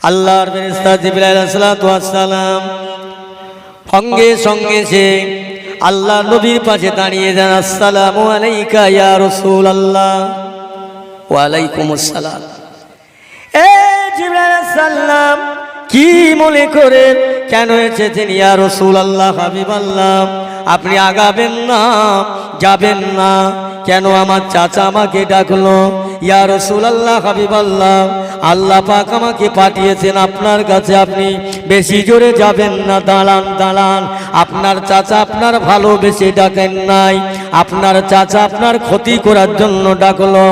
আল্লাহর ফেরেশতা জিবরাইল আলাইহিস সালাতু ওয়াস সালাম সঙ্গে সঙ্গে সে আল্লাহ নবীর পাশে দাঁড়িয়ে যান। আসসালামু আলাইকা ইয়া রাসূলুল্লাহ। ওয়া আলাইকুমুস সালাম। এ জিবরাইল আলাইহিস সালাম কি মনে করে কেন এসেছেন ইয়া রাসূলুল্লাহ, হাবিবাল্লাহ? আপনি আগাবেন না, যাবেন না কেন? আমার চাচা আমাকে ডাকলো। ইয়া রাসূলুল্লাহ, হাবিবাল্লাহ, আল্লাহ পাক আমাকে পাঠিয়েছেন আপনার কাছে, আপনি বেশি জোরে যাবেন না, দাঁড়ান দাঁড়ান। আপনার চাচা আপনার ভালোবেসে ডাকেন নাই, আপনার চাচা আপনার ক্ষতি করার জন্য ডাকলো।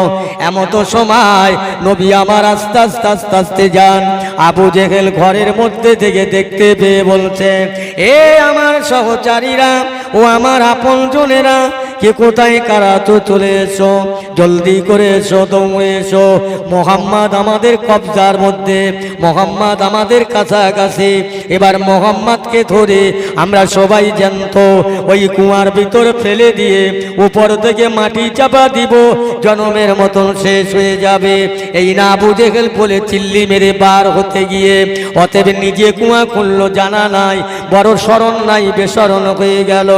এমতো সময় নবী আমার আস্তে আস্তে আস্তে আস্তে যান। আবু জেহেল ঘরের মধ্যে থেকে দেখতে পেয়ে বলছে, এ আমার সহচারীরা ও আমার আপনজনেরা, কে কোথায় কারা, তো চলে এসো, জলদি করে এসো, দৌড়ে এসো। মোহাম্মদ আমাদের কবজার মধ্যে, মোহাম্মদ আমাদের কাছাকাছি। এবার মোহাম্মদকে ধরে আমরা সবাই জ্যান্ত ওই কুয়ার ভিতর ফেলে দিয়ে উপর থেকে মাটি চাপা দিব, জনমের মতন শেষ হয়ে যাবে। এই না আবু জেহেল বলে চিল্লি মেরে বার হতে গিয়ে অতএব নিজে কুয়া খুললো, জানা নাই, বড় স্মরণ নাই, বেসরণ হয়ে গেল।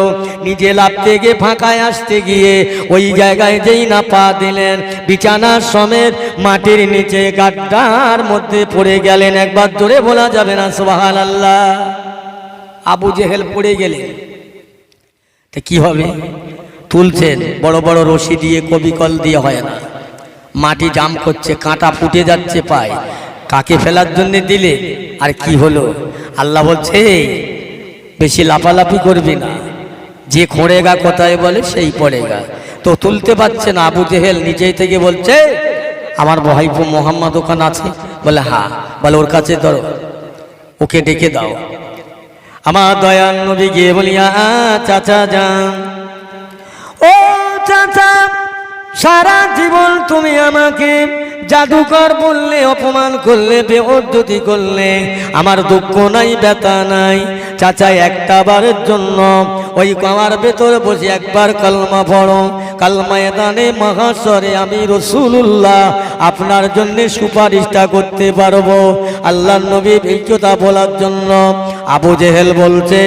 নিজে লাফতে গিয়ে ফাঁকায় আসতে গিয়ে ওই জায়গায় যেই না পা দিলেন, বিছানার সমেত মাটির নিচে গাড্ডার মধ্যে পড়ে গেলেন। একবার জোরে বলা যাবে না সুবহানাল্লাহ? আবু জেহেল পড়ে গেলেন, তা কি হবে? তুলছেন বড় বড় রশি দিয়ে, কবিকল দিয়ে হয় না, মাটি জাম করছে, কাঁটা ফুটে যাচ্ছে পায়। কাকে ফেলার জন্য দিলে? আর কি হলো? আল্লাহ বলছে বেশি লাফালাফি করবি না, যে খোঁড়েগা কোথায় বলে সেই পড়েগা। তো তুলতে পারছে না। আবু জেহেল নিজেই থেকে বলছে, আমার ভাইপো মোহাম্মদ ওখানে আছে? বলে হ্যাঁ। বলে ওর কাছে ধরো, ওকে ডেকে দাও। আমার দয়াল নবী গিয়ে বলিয়া, চাচা যান, ও চাচা, সারা জীবন তুমি আমাকে জাদুকর বললে, অপমান করলে, বেইজ্জতি করলে, আমার দুঃখ নাই, ব্যথা নাই। চাচা একটা বারের জন্য ওই কুয়ার ভেতর বসে একবার কালমা পড়ো, কালমায়ে দানে মাহাশরে আমি রাসূলুল্লাহ আপনার জন্য সুপারিশটা করতে পারবো। আল্লাহর নবী এই কথা বলার জন্য আবু জেহেল বলছে,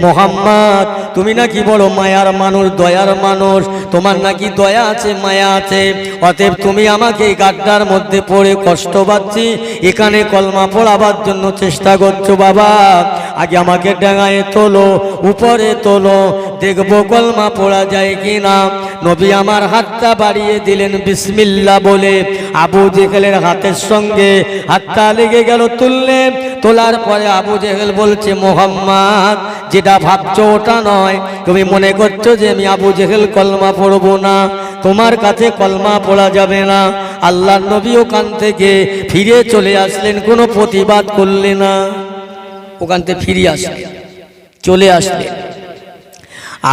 মোহাম্মদ তুমি নাকি বড় মায়ার মানুষ, দয়ার মানুষ, তোমার নাকি দয়া আছে, মায়া আছে, অতএব তুমি আমাকে এই গাড্ডার মধ্যে পড়ে কষ্ট পাচ্ছি, এখানে কলমা পড়াবার জন্য চেষ্টা করছো। বাবা আগে আমাকে ডাঙায় তোলো, উপরে তোলো, দেখবো কলমা পড়া যায় কিনা। নবী আমার হাতটা বাড়িয়ে দিলেন বিসমিল্লাহ বলে। আবু জেহেলের হাতের সঙ্গে হাতটা লেগে গেল, তুললেন। তোলার পরে আবু জেহেল বলছে, মোহাম্মদ যেটা ভাবছো ওটা নয়, তুমি মনে করছো যে আমি আবু জেহেল কলমা পড়বো না, তোমার কাছে কলমা পড়া যাবে না। আল্লাহর নবী ওখান থেকে ফিরে চলে আসলেন, কোনো প্রতিবাদ করলে না, ওখান থেকে ফিরে আসলেন, চলে আসলেন।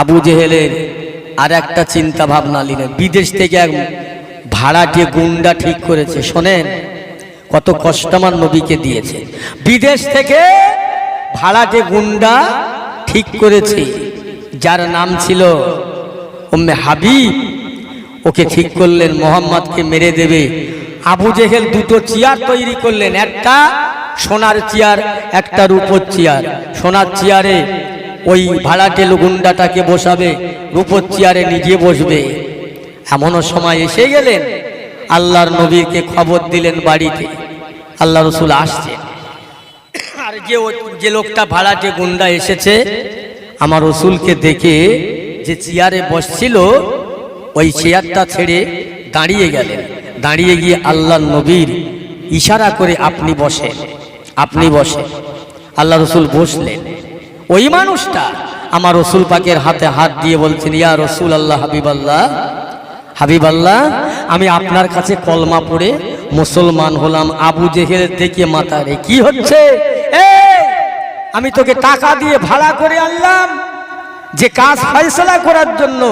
আবু জেহেলের আর একটা চিন্তা ভাবনা নিলেন, বিদেশ থেকে এক ভাড়াটে গুন্ডা ঠিক করেছে। শোনেন কত কষ্ট আমার নবীকে দিয়েছে। বিদেশ থেকে ভাড়াটে গুন্ডা ঠিক করেছে, যার নাম ছিল উম্মে হাবিব। ওকে ঠিক করলেন মোহাম্মদকে মেরে দেবে। আবু জেহেল দুটো চেয়ার তৈরি করলেন, একটা সোনার চেয়ার, একটা রূপোর চেয়ার। সোনার চেয়ারে ওই ভাড়াটে গুন্ডাটাকে বসাবে, রূপোর চেয়ারে নিজে বসবে। এমনও সময় এসে গেলেন, আল্লাহর নবীকে খবর দিলেন বাড়িতে আল্লাহ রসুল আসছে। আর যে লোকটা ভাড়াটে গুন্ডা এসেছে, আমার রসুলকে দেখে যে চেয়ারে বসছিল ওই চেয়ারটা ছেড়ে দাঁড়িয়ে গেলেন। দাঁড়িয়ে গিয়ে আল্লাহর নবীর ইশারা করে আপনি বসেন, আপনি বসেন। আল্লাহ রসুল বসলেন। ওই মানুষটা আমার রসুল পাকের হাতে হাত দিয়ে বলছেন, ইয়া রসুল আল্লাহ, হাবিবাল্লাহ, হাবিবাল্লাহ, আমি আপনার কাছে কলমা পড়ে মুসলমান হলাম। আবু জেহেল থেকে মাথা রে, কি হচ্ছে? আমি তোকে টাকা দিয়ে ভাড়া করে আনলাম যে কাজ ফয়সালা করার জন্য,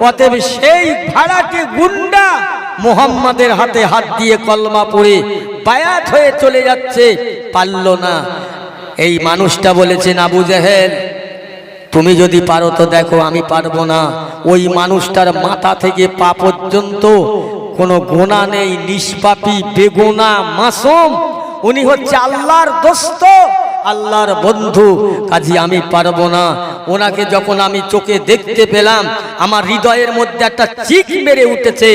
অতএব সেই ভাড়াটে গুন্ডা মুহাম্মাদের হাতে হাত দিয়ে কলমা পড়ে বায়াত হয়ে চলে যাচ্ছে, পারল না। এই মানুষটা বলেছেন, আবু জেহেল তুমি যদি পারো তো দেখো, আমি পারবো না। ওই মানুষটার মাথা থেকে পা পর্যন্ত কোনো গোনা নেই, নিষ্পাপী, বেগুনা, মাসুম। উনি হচ্ছে আল্লাহর দোস্ত, আল্লাহর বন্ধু। কাজী আমি পারবো না। ওনাকে যখন আমি চোখে দেখতে পেলাম, আমার হৃদয়ের মধ্যে একটা চিক মেরে উঠেছে।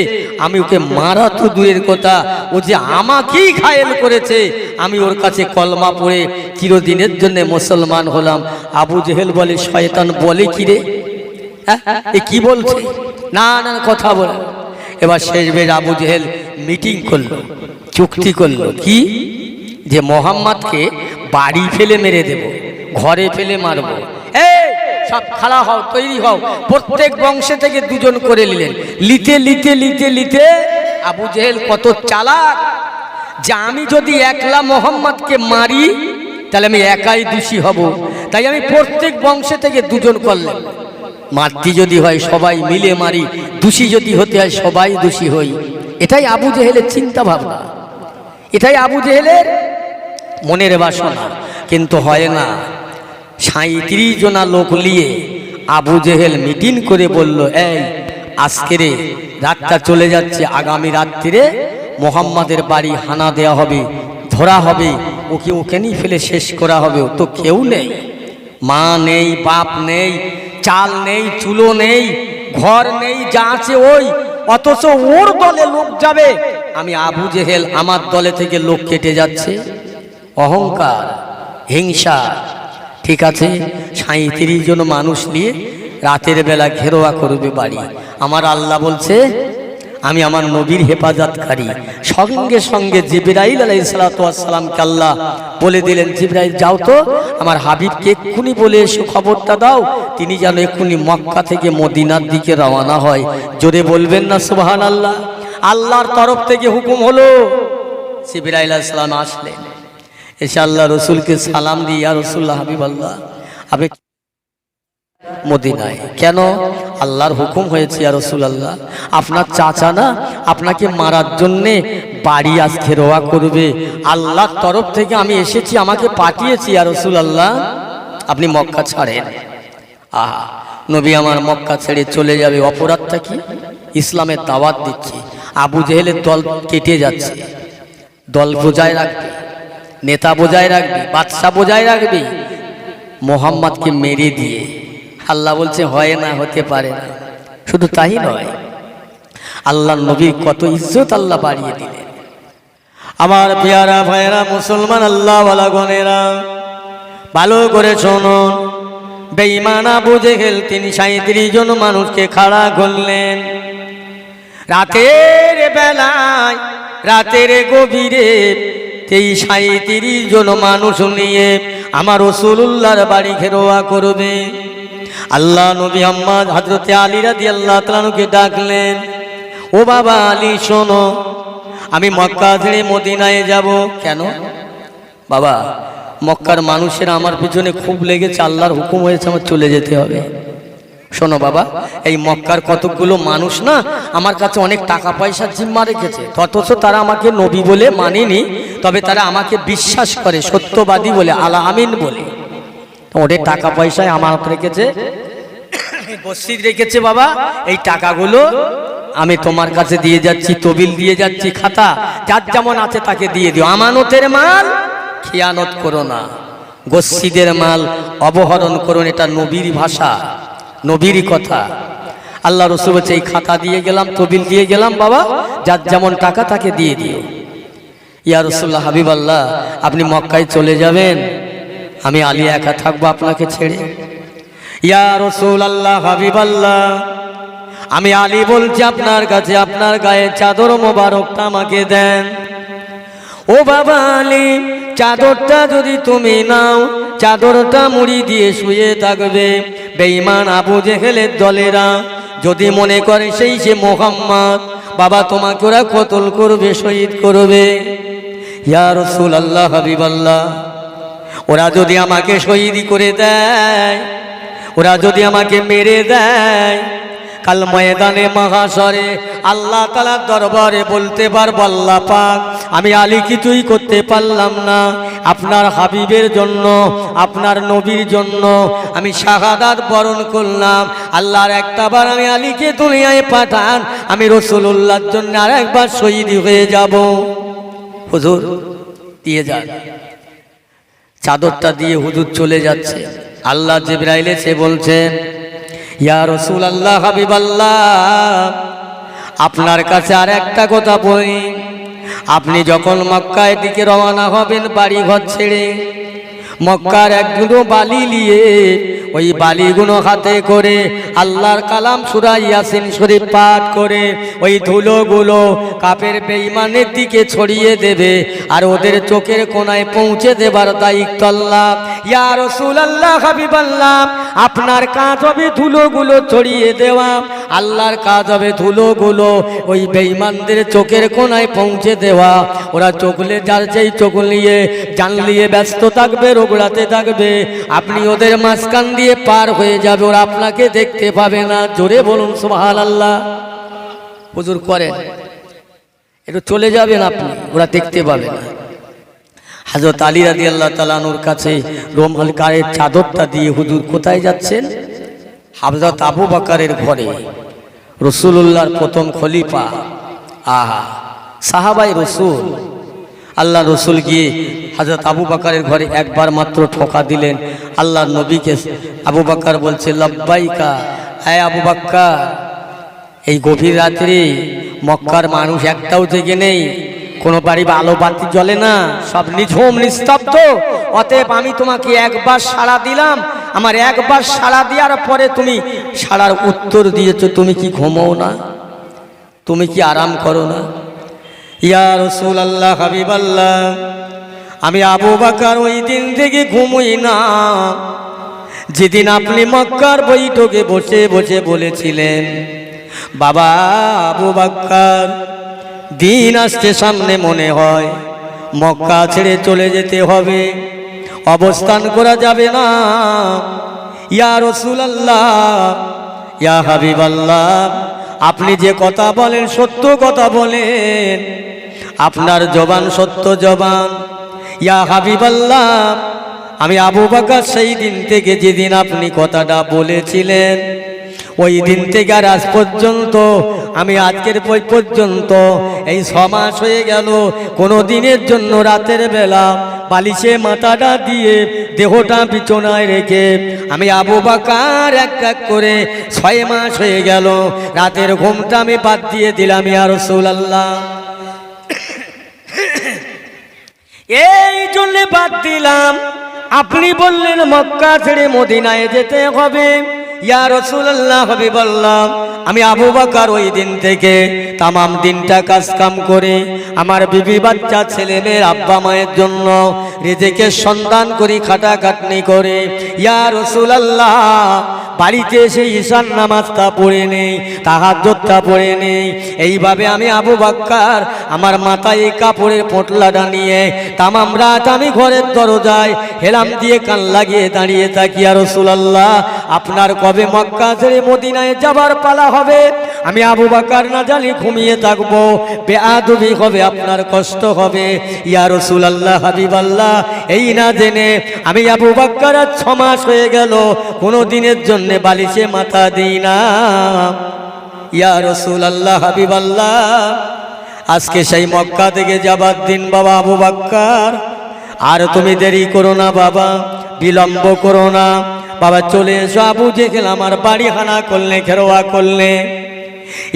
আমি ওকে মারা তো দূরের কথা, ও যে আমাকেই ঘায়েল করেছে। আমি ওর কাছে কলমা পড়ে চিরদিনের জন্য মুসলমান হলাম। আবু জেহেল বলে, শয়তান বলে কি রে, এ কি বলছে? না না কথা বলে। এবার শেষবেশ আবু জেহেল মিটিং করলো, চুক্তি করলো কি, যে মোহাম্মদকে বাড়ি ফেলে মেরে দেব, ঘরে ফেলে মারবো। এই সব খাড়া হও, তৈরি হও। প্রত্যেক বংশে থেকে দুজন করে নিলেন। লিতে লিতে লিতে লিতে আবু জেহেল কত চালাক, যে আমি যদি একলা মোহাম্মদকে মারি তাহলে আমি একাই দোষী হব। তাই আমি প্রত্যেক বংশে থেকে দুজন করলাম। মারতে যদি হয় সবাই মিলে মারি, দোষী যদি হতে হয় সবাই দোষী হই। এটাই আবু জেহেলের চিন্তা ভাবনা, এটাই আবু জেহেলের মনের বাসনা। কিন্তু হয় না। 37 জনা লোক নিয়ে আবু জেহেল মিটিং করে বলল, এই আজকের রাতটা চলে যাচ্ছে, আগামী রাত্রিরে মোহাম্মদের বাড়ি হানা দেয়া হবে, ধরা হবে, ওকে ওখানেই ফেলে শেষ করা হবে। ও তো কেউ নেই, মা নেই, বাপ নেই, চাল নেই, চুলো নেই, ঘর নেই, যা আছে ওই। অথচ ওর দলে লোক যাবে। আমি আবু জেহেল, আমার দলে থেকে লোক কেটে যাচ্ছে। অহংকার, হিংসা। ঠিক আছে, 37 জন মানুষ নিয়ে রাতের বেলা ঘেরোয়া করবে বাড়ি। আমার আল্লাহ বলছে আমি আমার নবীর হেফাজতকারী। সঙ্গে সঙ্গে জিবরাইল আলাইহিস সালাতু ওয়াস সালামকে আল্লাহ বলে দিলেন, জিবরাইল যাও তো আমার হাবিবকে এক্ষুনি বলে এসো, খবরটা দাও তিনি যেন এক্ষুনি মক্কা থেকে মদিনার দিকে রওনা হয়। জোরে বলবেন না সুবহানাল্লাহ। আল্লাহর তরফ থেকে হুকুম হলো। জিবরাইল আলাইহিস সালাম আসলেন, এসে আল্লাহ রসুলকে সালাম দিয়ে, ইয়া রাসূলুল্লাহ, হাবিবাল্লাহ, আপনি মদিনায় কেন? আল্লাহর হুকুম হয়েছে ইয়া রাসূলুল্লাহ, আপনার চাচা না আপনাকে মারার জন্যে বাড়ি আজ ঘেরোয়া করবে। আল্লাহর তরফ থেকে আমি এসেছি, আমাকে পাঠিয়েছি ইয়া রাসূলুল্লাহ, আপনি মক্কা ছাড়েন। আহা, নবী আমার মক্কা ছেড়ে চলে যাবে, অপরাধটা কি? ইসলামের দাওয়াত দিচ্ছে। আবু জেহেলের দল কেটে যাচ্ছে। দল বোঝায় রাখবে, নেতা বোঝায় রাখবে, বাদশা বোঝায় রাখবে। মোহাম্মদকে মেরে দিয়ে আল্লাহ বলছে হয় না, হতে পারে না। শুধু তাই নয়, আল্লাহ নবীর কত ইজ্জত আল্লাহ বাড়িয়ে দিলেন। আমার পেয়ারা ভাইয়েরা, মুসলমান আল্লাহ ওয়ালা গনেরা, ভালো করে শুনুন। বেঈমান আবু জেহেল 37 জন মানুষকে খাড়া করলেন। রাতের বেলায়, রাতের গভীরে 37 জন মানুষ নিয়ে আমার রাসূলুল্লাহর বাড়ি ঘেরোয়া করবে। আল্লাহ নবী আম্মাদ হযরতে আলী রাদিয়াল্লাহু তাআলা কে ডাকলেন, ও বাবা আলী শোনো, আমি মক্কা ছেড়ে মদিনায় যাব। কেন বাবা? মক্কার মানুষেরা আমার পিছনে খুব লেগেছে, আল্লাহর হুকুম হয়েছে আমার চলে যেতে হবে। শোনো বাবা, এই মক্কার কতগুলো মানুষ না আমার কাছে অনেক টাকা পয়সা জিম্মা রেখেছে, অথচ তারা আমাকে নবী বলে মানেনি, তবে তারা আমাকে বিশ্বাস করে, সত্যবাদী বলে, আলা আমিন বলে। ওদের টাকা পয়সায় আমার রেখেছে, বসিদ রেখেছে। বাবা এই টাকাগুলো আমি তোমার কাছে দিয়ে যাচ্ছি, তবিল দিয়ে যাচ্ছি, খাতা যার যেমন আছে তাকে দিয়ে দিও। আমানতের মাল খিয়ানত করো না, গসিদের মাল অবহরণ করো। এটা নবীর ভাষা, নবীর কথা। আল্লাহ রাসূল বলছে এই খাতা দিয়ে গেলাম, তবিল দিয়ে গেলাম, বাবা যার যেমন টাকা তাকে দিয়ে দিও। ইয়া রাসূলুল্লাহ, হাবিবাল্লাহ, আপনি মক্কায় চলে যাবেন, আমি আলী একা থাকবো আপনাকে ছেড়ে। ইয়া রাসূলুল্লাহ, হাবিবাল্লাহ, আমি আলী বলছি আপনার কাছে, আপনার গায়ে চাদর মোবারকটা আমাকে দেন। ও বাবা আলী, চাদরটা যদি তুমি নাও, চাদরটা মুড়ি দিয়ে শুয়ে থাকবে। বেঈমান আবু জেহেলের দলেরা যদি মনে করে সেই সে মোহাম্মদ, বাবা তোমাকে ওরা কতল করবে, শহীদ করবে। ইয়া রাসূলুল্লাহ, হাবিবাল্লাহ, ওরা যদি আমাকে শহীদ করে দেয়, ওরা যদি আমাকে মেরে দেয়, কাল ময়দানে মাহশরে আল্লাহ তাআলার দরবারে বলতে পারবো, আল্লাহ পাক আমি আলী কিছুই করতে পারলাম না, আপনার হাবিবের জন্য, আপনার নবীর জন্য আমি শাহাদাত বরণ করলাম। আল্লাহর একটাবার আমি আলীকে দুনিয়ায় পাঠান, আমি রাসূলুল্লাহর জন্য আরেকবার শহীদ হয়ে যাব। হুজুর দিয়ে যান। চাদরটা দিয়ে হুজুর চলে যাচ্ছে। আল্লাহ জিবরাইল এসে বলছেন, ইয়া রাসূলুল্লাহ, হাবিবাল্লাহ, আপনার কাছে আর একটা কথা বলি। আপনি যখন মক্কার দিকে রওনা হবেন বাড়ি ঘর ছেড়ে, মক্কার একগুলো বালি নিয়ে ওই বালিগুলো হাতে করে আল্লাহর কালাম সূরা ইয়াসিন শরীফ পাঠ করে ওই ধুলোগুলো কাফের বেঈমানের দিকে ছড়িয়ে দেবে, আর ওদের চোখের কোণায় পৌঁছে দেবার দায়িত্ব আল্লাহ। ইয়া রাসূলুল্লাহ, হাবিবাল্লাহ, আপনার কাজ হবে ধুলোগুলো ছড়িয়ে দেওয়া, আল্লাহর কাজ হবে ধুলোগুলো ওই বেঈমানদের চোখের কোণায় পৌঁছে দেওয়া। ওরা চোখলে যার যেই চোখ নিয়ে জান নিয়ে ব্যস্ত থাকবে, রোগড়াতে থাকবে, আপনি ওদের মাঝখান দিয়ে পার হয়ে যাবে, ওরা আপনাকে দেখতে পাবে না। জোরে বলুন সুবহানাল্লাহ। হুজুর করেন, একটু চলে যাবেন আপনি, ওরা দেখতে পাবে না। হযরত আলী রাদিয়াল্লাহু তাআলা আনহুর কাছে রুমাল গায়ের চাদরটা দিয়ে হুজুর কোথায় যাচ্ছেন? হযরত আবু বকরের ঘরে, রাসূলুল্লাহর প্রথম খলিফা, আহা সাহাবায়ে রাসূল। আল্লাহ রসুল গিয়ে হযরত আবু বকরের ঘরে একবার মাত্র ঠোকা দিলেন। আল্লাহর নবীকে আবু বকর বলছে, লব্বাইকা, হে আবু বকর, এই গভীর রাত্রে মক্কার মানুষ একটাও জেগে নেই, কোনো বাড়ি আলো বাতি জ্বলে না, সব নিঝুম নিস্তব্ধ। অতএব আমি তোমাকে একবার সাড়া দিলাম, আমার একবার সাড়া দেওয়ার পরে তুমি সাড়ার উত্তর দিয়েছো, তুমি কি ঘুমাও না? তুমি কি আরাম করো না? ইয়া রাসূলুল্লাহ, হাবিবাল্লাহ, আমি আবু বকর ওই দিন থেকে ঘুমোই না যেদিন আপনি মক্কার বৈঠকে বসে বসে বলেছিলেন, বাবা আবু বকর, দিন আসছে সামনে, মনে হয় মক্কা ছেড়ে চলে যেতে হবে, অবস্থান করা যাবে না। ইয়া রাসূলুল্লাহ, ইয়া হাবিবাল্লাহ, আপনি যে কথা বলেন সত্য কথা বলেন, আপনার জবান সত্য জবান। ইয়া হাবিবাল্লাহ, আমি আবু বকর সেই দিন থেকে যেদিন আপনি কথাটা বলেছিলেন, ওই দিন থেকে আর আজ পর্যন্ত, আমি আজকের পর্যন্ত এই 6 মাস হয়ে গেল, কোনো দিনের জন্য রাতের বেলা বালিশে মাথাটা দিয়ে দেহটা বিছানায় রেখে আমি আবু বকর এক এক করে 6 মাস হয়ে গেল রাতের ঘুমটা আমি বাদ দিয়ে দিলাম। ইয়া রাসূলুল্লাহ, এই জন্য বাদ দিলাম, আপনি বললেন মক্কা ছেড়ে মদিনায় যেতে হবে। ইয়া রাসূলুল্লাহ, হাবিবাল্লাহ, আমি আবু বকর ওই দিন থেকে তামাম দিনটা কাজ কাম করে আমার বিবি বাচ্চা ছেলে মেয়ের আব্বা মায়ের জন্য রিজিকের সন্ধান করি, খাটাখাটনি করে। ইয়া রাসূলুল্লাহ, বাড়িতে এসে ঈশান নামাজটা পড়ে নেই, তাহাজ্জুদটা পড়ে নেই। এইভাবে আমি আবু বকর আমার মাথায় কাপড়ের পোটলাটা নিয়ে তামাম রাত আমি ঘরের দরজায় হেলাম দিয়ে কান লাগিয়ে দাঁড়িয়ে থাকি। ইয়া রাসূলুল্লাহ, আপনার কবে মক্কা ছেড়ে মদিনায় যাবার পালা হবে? আমি আবু বকর না জানি ঘুমিয়ে থাকবো, বেয়াদবি হবে, আপনার কষ্ট হবে। ইয়া রাসূলুল্লাহ, হাবিবাল্লাহ, এই না জেনে আমি আবু বকর 6 মাস হয়ে গেল কোনো দিনের জন্য বালিশে মাথা দিই না। ইয়া রাসূলুল্লাহ, হাবিবাল্লাহ, আজকে সেই মক্কা থেকে যাবার দিন বাবা আবু বকর, আর তুমি দেরি করো না বাবা, বিলম্ব করো না বাবা, চলে এসো। আবু জেহেল আমার বাড়ি হানা করলে, ঘেরোয়া করলে।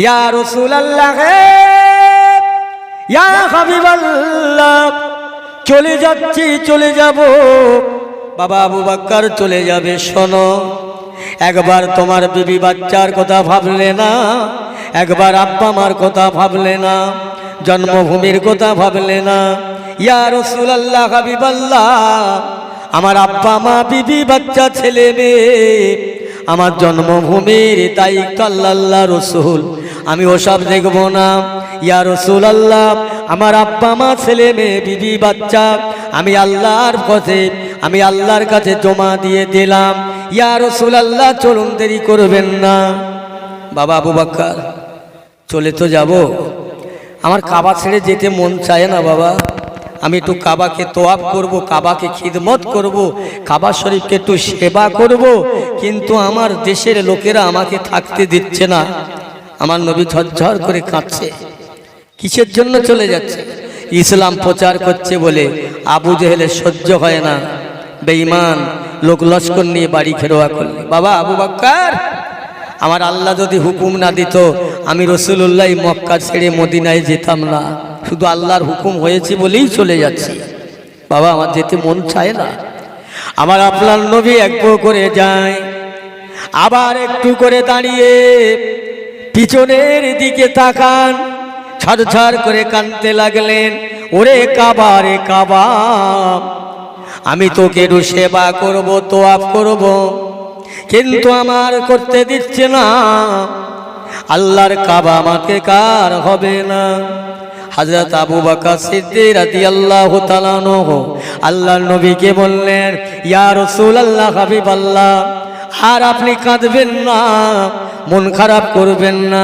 ইয়া রাসূলুল্লাহ, ইয়া হাবিবাল্লাহ, চলে যাচ্ছি, চলে যাব বাবা। আবু বকর চলে যাবে, শোনো, একবার তোমার বিবি বাচ্চার কথা ভাবলে না, একবার আব্বা মার কথা ভাবলে না, জন্মভূমির কথা ভাবলে না। ইয়া রাসূলুল্লাহ, হাবিবাল্লাহ, আমার আব্বা মা বিবি বাচ্চা ছেলে মেয়ে আমার জন্মভূমির দায়িত্ব আল্লাহ রসুল, আমি ওসব দেখব না। ইয়া রাসূলুল্লাহ, আমার আব্বা মা ছেলে মেয়ে বিবি বাচ্চা আমি আল্লাহর পথে, আমি আল্লাহর কাছে জমা দিয়ে দিলাম। ইয়া রাসূলুল্লাহ, চলুন, দেরি করবেন না। বাবা আবু বকর, চলে তো যাব, আমার কাবা ছেড়ে যেতে মন চায় না বাবা। আমি একটু কাবাকে তোয়াব করব, কাবাকে খিদমত করব, কাবা শরীফকে একটু সেবা করব, কিন্তু আমার দেশের লোকেরা আমাকে থাকতে দিচ্ছে না। আমার নবী ঝরঝর করে কাঁদছে। কিসের জন্য চলে যাচ্ছে? ইসলাম প্রচার করছে বলে আবু জেহেলের সহ্য হয় না, বেঈমান লোক লস্কর নিয়ে বাড়ি ফেরোয়া করলে। বাবা আবু বকর, আমার আল্লাহ যদি হুকুম না দিত আমি রাসূলুল্লাহ মক্কা ছেড়ে মদিনায় যেতাম না, শুধু আল্লাহর হুকুম হয়েছে বলেই চলে যাচ্ছি। বাবা আমার যেতে মন চায় না। আমার আপনার নবী এক পো করে যায়, আবার একটু করে দাঁড়িয়ে পিছনের দিকে তাকান, ছড়ছড় করে কাঁদতে লাগলেন, ওরে কাবা রে কাবা, আমি তোকে একটু সেবা করব, তোয়াফ করব, কিন্তু আমার করতে দিচ্ছে না। আল্লাহর কাবা আমাকে কার হবে না। হযরত আবু বকর সিদ্দিক রাদিয়াল্লাহু তাআলা আনহু আল্লাহর নবীকে বললেন, ইয়া রাসূলুল্লাহ, হাবিবাল্লাহ, আর আপনি কাঁদবেন না, মন খারাপ করবেন না,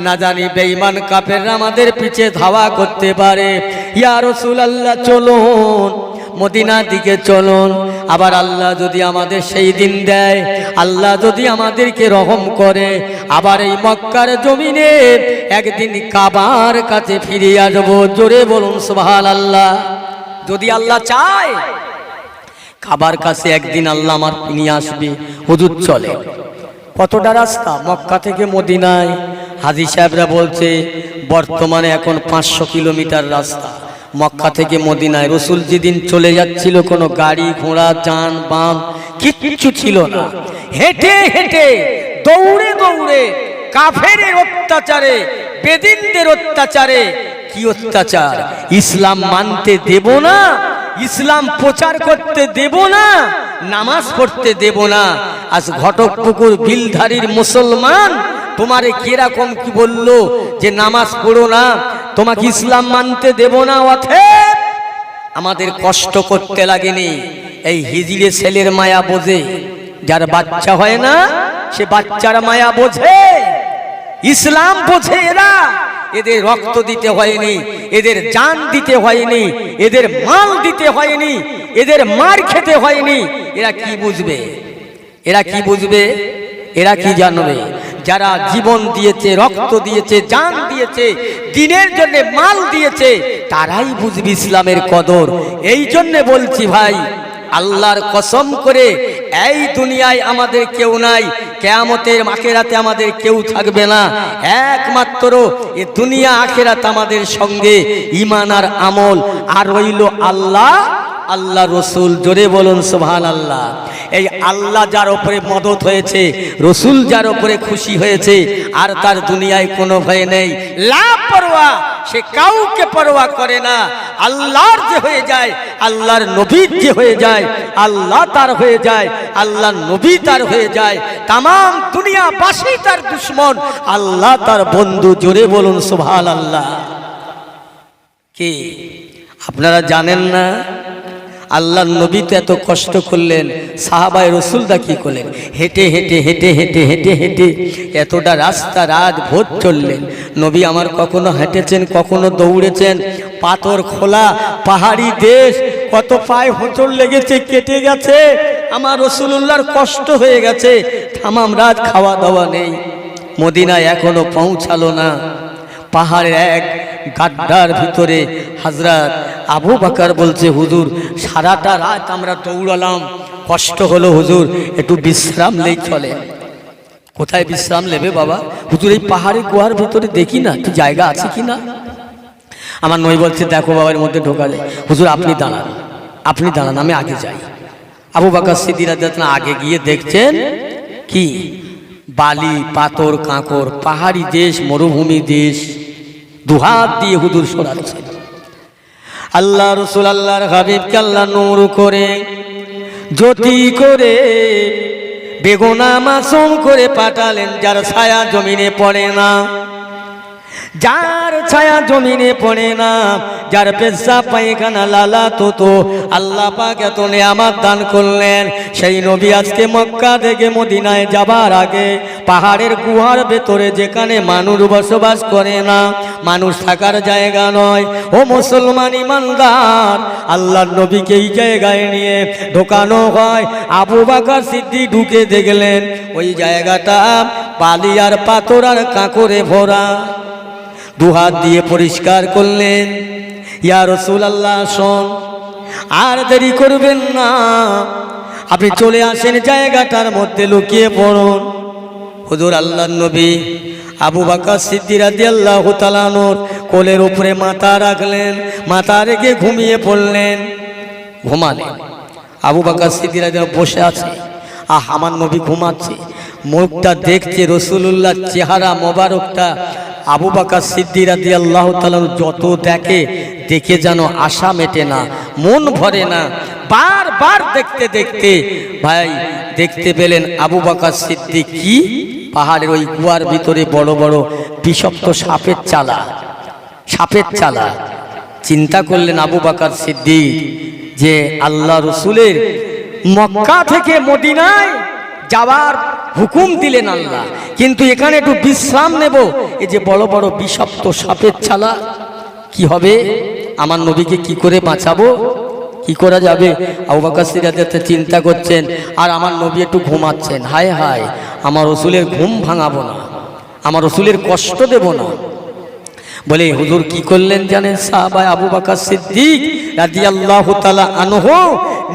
না জানি বেঈমান কাফেররা আমাদের পিছে ধাওয়া করতে পারে। ইয়া রাসূলুল্লাহ, চলুন মদিনার দিকে চলুন, আবার আল্লাহ যদি আমাদের সেই দিন দেয়, আল্লাহ যদি আমাদেরকে রহম করে, আবার এই মক্কার জমিনে একদিন কাবার কাছে ফিরে আসবো। জোরে বলুন সুবহানাল্লাহ। যদি আল্লাহ চায় কাবার কাছে একদিন আল্লাহ আমার নিয়ে আসবে। হুজুর চলে কতটা রাস্তা মক্কা থেকে মদিনায়? হাজী সাহেবরা বলছে বর্তমানে এখন 500 কিলোমিটার রাস্তা মক্কা থেকে মদিনায়। রসুল যেদিন চলে যাচ্ছিল কোনো গাড়ি ঘোড়া যান বাহন কিচ্ছু ছিল না, হেঁটে হেঁটে দৌড়ে দৌড়ে কাফেরের অত্যাচারে, বেদিনদের অত্যাচারে, কি অত্যাচার, ইসলাম মানতে দেব না, ইসলাম প্রচার করতে দেব না, নামাজ পড়তে দেব না। আজ ঘটকপুকুর বিলধারীর মুসলমান তোমারে কিরকম কি বললো যে নামাজ পড়ো না, তোমাকে ইসলাম মানতে দেব না। অতএব আমাদের কষ্ট করতে লাগেনি, এই হিজড়ে ছেলের মায়া বোঝে, যার বাচ্চা হয় না সে বাচ্চার মায়া বোঝে, ইসলাম বোঝে এরা। এদের রক্ত দিতে হয়নি, এদের জান দিতে হয়নি, এদের মাল দিতে হয়নি, এদের মার খেতে হয়নি। এরা কি বুঝবে? এরা কি বুঝবে? এরা কি জানবে? যারা জীবন দিয়েছে, রক্ত দিয়েছে, জান দিয়েছে, দিনের জন্য মাল দিয়েছে, তারাই বুঝবে ইসলামের কদর। এই জন্য বলছি ভাই, আল্লাহর কসম করে এই দুনিয়ায় আমাদের কেউ নাই, কিয়ামতের আখিরাতে আমাদের কেউ থাকবে না। একমাত্র এই দুনিয়া আখিরাত আমাদের সঙ্গে ঈমান আর আমল আর রইল আল্লাহ, আল্লাহ রসুল। জোরে বলুন সুবহানাল্লাহ। এই আল্লাহ যার উপরে মদত হয়েছে, রসুল যার উপরে খুশি হয়েছে, আর তার দুনিয়ায় কোনো ভয় নেই, লাপরোয়া, সে কাউকে পরোয়া করে না। আল্লাহর যে হয়ে যায়, আল্লাহর নবীর যে হয়ে যায়, আল্লাহ তার হয়ে যায়, আল্লাহর নবী তার হয়ে যায়, তাম দুনিয়াবাসী তার দুশ্মন, আল্লাহ তার বন্ধু। জোরে বলুন সুবহানাল্লাহ। কি আপনারা জানেন না আল্লাহর নবী তো এত কষ্ট করলেন, সাহাবায়ে রাসূলরা কি করলেন? হেঁটে হেঁটে হেঁটে হেঁটে হেঁটে হেঁটে এতটা রাস্তা রাত ভোর চললেন। নবী আমার কখনো হেঁটেছেন, কখনো দৌড়েছেন, পাথর খোলা পাহাড়ি দেশ, কত পায়ে হোঁচট লেগেছে, কেটে গেছে, আমার রাসূলুল্লাহর কষ্ট হয়ে গেছে, তামাম রাত খাওয়া দাওয়া নেই, মদিনায় এখনো পৌঁছালো না। পাহাড়ের এক গাড্ডার ভিতরে হযরত আবু বকর বলছে, হুজুর সারাটা রাত আমরা দৌড়ালাম, কষ্ট হলো হুজুর, একটু বিশ্রাম নেই চলে। কোথায় বিশ্রাম নেবে বাবা? হুজুর এই পাহাড়ি গুহার ভিতরে দেখি না কি জায়গা আছে কি না। আমার নই বলছে, দেখো বাবার মধ্যে ঢোকা যায়। হুজুর আপনি দাঁড়ান, আপনি দাঁড়ান, আমি আগে যাই। আবু বকর সিদ্দিক রাদিয়াল্লাহু আনহু আগে গিয়ে দেখছেন কি বালি পাথর কাঁকর, পাহাড়ি দেশ, মরুভূমি দেশ, দুহাত দিয়ে হুজুর সরাচ্ছেন। আল্লাহ রসুল আল্লাহর হাবিবকে আল্লাহ নূর করে, জ্যোতি করে, বেগুনা মাসুম করে পাঠালেন, যার ছায়া জমিনে পড়ে না, যার ছায়া জমিনে পড়ে না, যার পেশা পায়খানা লালা তো আল্লাহ পাক এত নেয়ামত দান করলেন। সেই নবী আজকে মক্কা থেকে মদিনায় যাবার আগে পাহাড়ের গুহার ভেতরে, যেখানে মানুষ বসবাস করে না, মানুষ থাকার জায়গা নয়, ও মুসলমান ইমানদার, আল্লাহর নবীকে এই জায়গায় নিয়ে ঢোকানো হয়। আবু বকর সিদ্দিক ঢুকে দেখলেন ওই জায়গাটা বালি আর পাথর আর কাঁকরে ভরা। দুহাত দিয়ে পরিষ্কার করলেন, ইয়া রাসূলুল্লাহ শোন, আর দেরি করবেন না, আপনি চলে আসেন জায়গাটার মধ্যে লুকিয়ে পড়ুন। হুজুর আল্লাহর নবী আবু বকর সিদ্দিক রাদিয়াল্লাহু তাআলা আনহুর কোলের উপরে মাথা রাখলেন, মাথা রেখে ঘুমিয়ে পড়লেন। ঘুমালেন। আবু বকর সিদ্দিক রাদিয়াল্লাহু বসে আছে, আমার নবী ঘুমাচ্ছে, মুখটা দেখছে রাসূলুল্লাহ চেহারা মোবারকটা আবু বকর সিদ্দিক রাদিয়াল্লাহু তাআলা যত দেখে যেন আশা মেটে না, মন ভরে না। বারবার দেখতে দেখতে ভাই দেখতে পেলেন আবু বকর সিদ্দিক কি পাহাড়ের ওই গুহার ভিতরে বড় বড় বিষাক্ত সাপের চালা। চিন্তা করলেন আবু বকর সিদ্দিক যে আল্লাহ রসুলের মক্কা থেকে মদিনায় যাওয়ার হুকুম দিলেন আল্লাহ, কিন্তু এখানে একটু বিশ্রাম নেব, এই যে বড় বড় বিষাক্ত সাপের চালা, কি হবে? আমার নবীকে কি করে বাঁচাবো, কি করা যাবে? আবু বকর সিদ্দিক চিন্তা করছেন, আর আমার নবী একটু ঘুমাচ্ছেন। হায় হায়, আমার রসুলের ঘুম ভাঙাবো না, আমার রসুলের কষ্ট দেব না বলে হুজুর কি করলেন জানেন? সাহাবা আবু বকর সিদ্দিক রাদিয়াল্লাহু তাআলা আনহু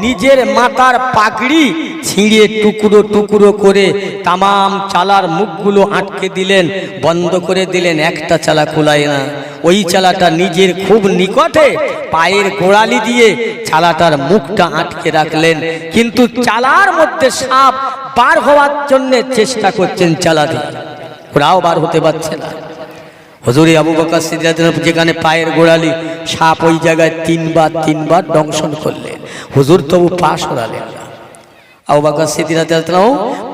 নিজের মাথার পাগড়ি ছিঁড়ে টুকরো টুকরো করে তামাম চালার মুখগুলো আটকে দিলেন, বন্ধ করে দিলেন, একটা চালা খোলায় না। ওই চালাটা নিজের খুব নিকটে পায়ের গোড়ালি দিয়ে চালাটার মুখটা আটকে রাখলেন, কিন্তু চালার মধ্যে সাপ বার হওয়ার জন্য চেষ্টা করছেন চালা দিয়ে, ওরাও বার হতে পারছে না। হুজুরে আবু বকর সিদ্দিক যেখানে পায়ের গোড়ালি সাপ, ওই জায়গায় তিনবার দংশন করলেন। হুজুর তবু পা সরালেন না, আবু বকর সিদ্দিক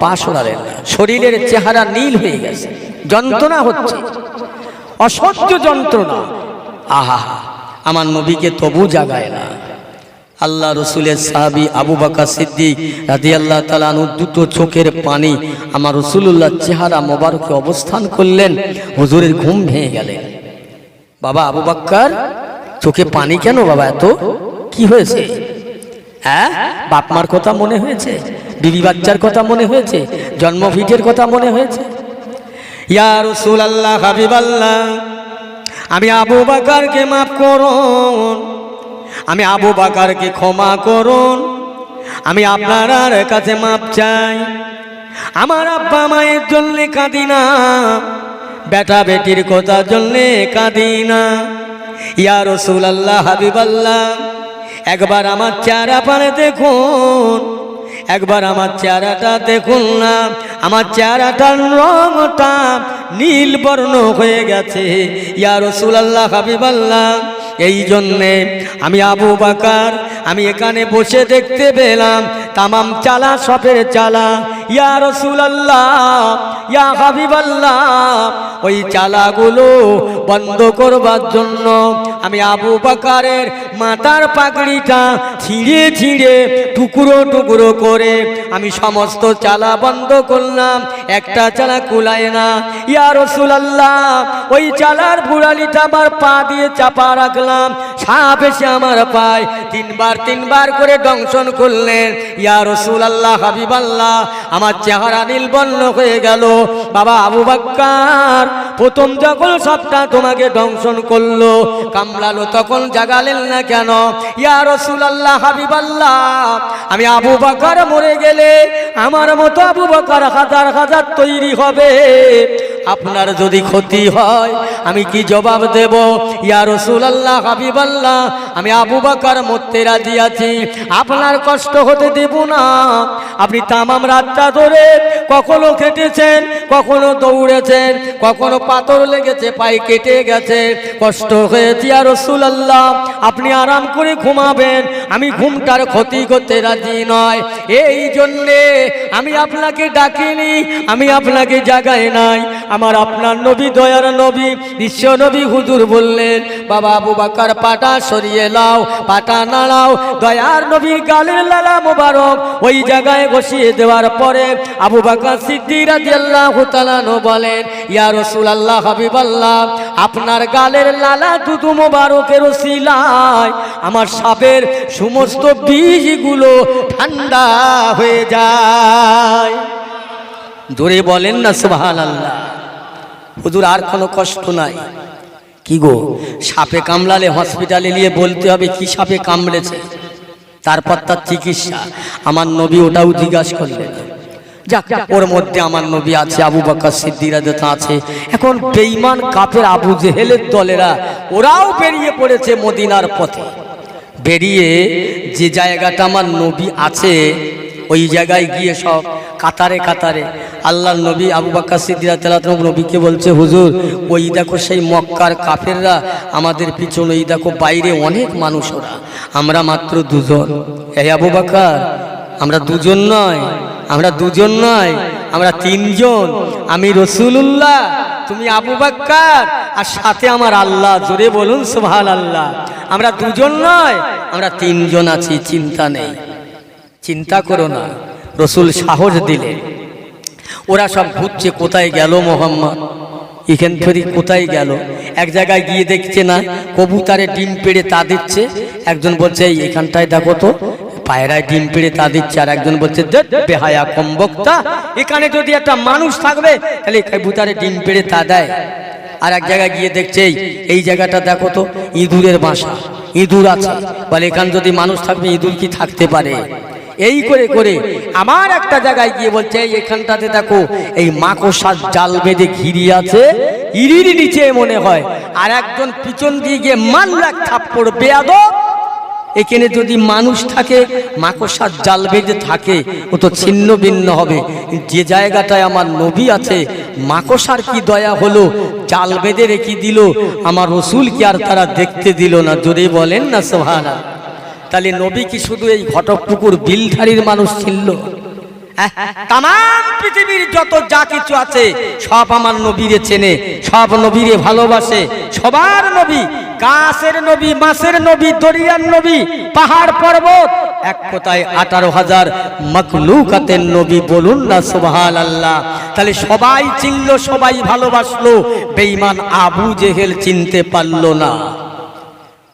পা সরালেন না। শরীরের চেহারা নীল হয়ে গেছে, যন্ত্রণা হচ্ছে, অসহ্য যন্ত্রণা। আহা, আমার নবীকে তবু জাগায় না। আল্লাহ রসুলের সাহাবী আবু বকর সিদ্দিক রাদিয়াল্লাহু তাআলা আনহু দুটো চোখের পানি আমার রাসূলুল্লাহর চেহারা মোবারকে অবস্থান করলেন। হুজুরের ঘুম ভেঙে গেলেন। বাবা আবু বকর, চোখে পানি কেন বাবা? এত কি হয়েছে? হ্যাঁ, বাপ মার কথা মনে হয়েছে, বিবি বাচ্চার কথা মনে হয়েছে, জন্মভিটের কথা মনে হয়েছে? ইয়া রাসূলুল্লাহ, হাবিবাল্লাহ, আমি আবু বকরকে মাফ করুন, আমি আবু বকরকে ক্ষমা করুন, আমি আপনার কাছে মাপ চাই। আমার আব্বা মায়ের জন্য কাঁদি না, বেটা বেটির কথার জন্য কাঁদি না। ইয়া রাসূলুল্লাহ, হাবিবাল্লাহ, একবার আমার চেহারা পানে দেখুন, একবার আমার চেহারাটা দেখুন না, আমার চেহারাটার রংটা নীল বর্ণ হয়ে গেছে। ইয়া রাসূলুল্লাহ, হাবিবাল্লাহ, এই জন্যে আমি আবু বকর আমি এখানে বসে দেখতে পেলাম তামাম চালা সফের চালা। ইয়া রাসূলুল্লাহ, ইয়া হাবিবাল্লাহ, ওই চালাগুলো বন্ধ করবার জন্য আমি আবু বকরের মাথার পাগড়িটা ছিঁড়ে ছিঁড়ে টুকরো টুকরো করে আমি সমস্ত চালা বন্ধ করলাম, একটা চালা কুলায় না। ইয়া রাসূলুল্লাহ, ওই চালার বুড়ালিটা আমার পা দিয়ে চাপা রাখলাম, সাপ এসে আমার পায় তিনবার করে দংশন করলেন। ইয়া রাসূলুল্লাহ, হাবিবাল্লাহ, আমার চেহারা নীলবর্ণ হয়ে গেল। বাবা আবু বকর, প্রথম যখন সাপটা তোমাকে দংশন করলো, কামড়ালো, তখন জাগালেন না কেন? ইয়া রাসূলুল্লাহ, হাবিবাল্লাহ, আমি আবু বকর মরে গেলে আমার মতো আবু বকর হাজার হাজার তৈরি হবে, আপনার যদি ক্ষতি হয় আমি কি জবাব দেব? ইয়া রাসূলুল্লাহ, হাবিবাল্লাহ, আমি আবু বকর মরতে রাজি আছি, আপনার কষ্ট হতে দেব না। আপনি তামাম রাতটা ধরে কখনো খেটেছেন, কখনো দৌড়েছেন, কখনো পাথর লেগেছে, পায়ে কেটে গেছে, কষ্ট হয়েছে। ইয়া রাসূলুল্লাহ, আপনি আরাম করে ঘুমাবেন, আমি ঘুমটার ক্ষতি করতে রাজি নয়, এই জন্যে আমি আপনাকে ডাকিনি, আমি আপনাকে জাগাই নাই। আমার আপনার নবী, দয়ার নবী, বিশ্ব নবী হুজুর বললেন, বাবা আবু বকর পাটা সরিয়ে লাও, পাটা নাড়াও। দয়ার নবীর গালের লালা মোবারক ওই জায়গায় বসিয়ে দেওয়ার পরে আবু বকর সিদ্দিক রাদিয়াল্লাহু তাআলা বলেন, ইয়া রাসূলুল্লাহ, হাবিবাল্লাহ, আপনার গালের লালা দুধু মোবারকের ওসিলায় আমার সাপের সমস্ত বীজগুলো ঠান্ডা হয়ে যায়। জোরে বলেন না সুবহানাল্লাহ। হুজুর আর কোনো কষ্ট নাই, কি গো, সাপে কামড়ালে হসপিটালে নিয়ে বলতে হবে কি সাপে কামড়েছে, তারপর তার চিকিৎসা। আমার নবী ওটাও জিজ্ঞাসা করলেন। যাক, ওর মধ্যে আমার নবী আছে, আবু বকর সিদ্দিক রাদিয়াল্লাহু তাআলা আছে। এখন বেঈমান কাফের আবু জেহেলের দলেরা ওরাও বেরিয়ে পড়েছে মদিনার পথে। বেরিয়ে যে জায়গাটা আমার নবী আছে ওই জায়গায় গিয়ে সব কাতারে কাতারে আল্লাহর নবী আবু বকর সিদ্দিক রাদিয়াল্লাহু তাআলা নবীকে বলছে, হুজুর ওই দেখো সেই মক্কার কাফেররা আমাদের পিছনে, ওই দেখো বাইরে অনেক মানুষ, ওরা আমরা মাত্র দুজন। এই আবু বকর, আমরা দুজন নয়, আমরা দুজন নয়, আমরা তিনজন। আমি রাসূলুল্লাহ, তুমি আবু বকর, আর সাথে আমার আল্লাহ। জোরে বলুন সুবহানাল্লাহ। আমরা দুজন নয়, আমরা তিনজন আছি, চিন্তা নেই, চিন্তা করো না। রসুল সাহস দিলেন। ওরা সব ঘুরছে, কোথায় গেল মোহাম্মদ, এখান থেকে কোথায় গেল। এক জায়গায় গিয়ে দেখছে না কবুতরে ডিম পেড়ে তা দিচ্ছে। একজন বলছে এখানটায় দেখো তো পায়রায় ডিম পেড়ে তা দিচ্ছে, আর একজন বলছে বেহায়া কম বক্তা, এখানে যদি একটা মানুষ থাকবে তাহলে কবুতরে ডিম পেড়ে তা দেয়। আর এক জায়গায় গিয়ে দেখছে এই জায়গাটা দেখো তো ইঁদুরের বাসা, ইঁদুর আছে, বলে এখানে যদি মানুষ থাকবে ইঁদুর কি থাকতে পারে। এই করে করে আমার একটা জায়গায় গিয়ে বলছে এখানটাতে দেখো এই মাকড়সার জাল বেঁধে ঘিরি আছে, ইরির নিচে মনে হয়। আর একজন পিছন দিয়ে গিয়ে মারল এক থাপ্পড়, বেয়াদব, এখানে যদি মানুষ থাকে, মাকড়সার জাল বেঁধে থাকে, ও তো ছিন্ন ভিন্ন হবে। যে জায়গাটায় আমার নবী আছে, মাকড়সার কি দয়া হলো, জাল বেঁধে রেখে দিল, আমার রসুল কি আর তারা দেখতে দিল না। জোরে বলেন না সুবহানাল্লাহ। তাহলে নবী কি শুধু এই ঘটকপুকুর বিলধারীর মানুষ ছিল? তাম পৃথিবীর যত যা কিছু আছে সব আমার নবীরে চেনে, সব নবীরে ভালোবাসে। সবার নবী, গাছের নবী, মাছের নবী, দরিয়ার নবী, পাহাড় পর্বত, এক কথায় 18,000 মাখলুকাতের নবী। বলুন না সুবহানাল্লাহ। তাহলে সবাই চিনলো, সবাই ভালোবাসলো, বেঈমান আবু জেহেল চিনতে পারলো না।